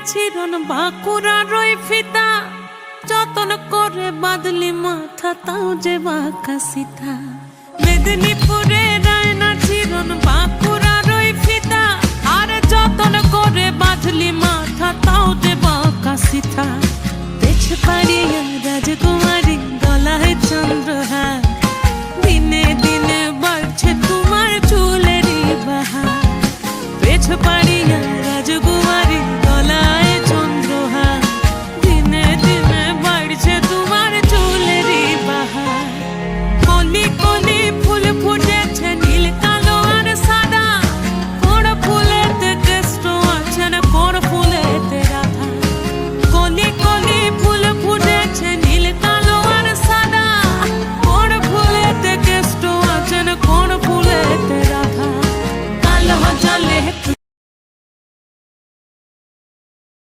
চিরন বাঁকুড়া রই ফিতা, যতন করে বাদলি মাথা তাও যে বাঁকা সিথা। মেদিনীপুরে রায়না চিরন বাঁকুড়া রই ফিতা, আর যতন করে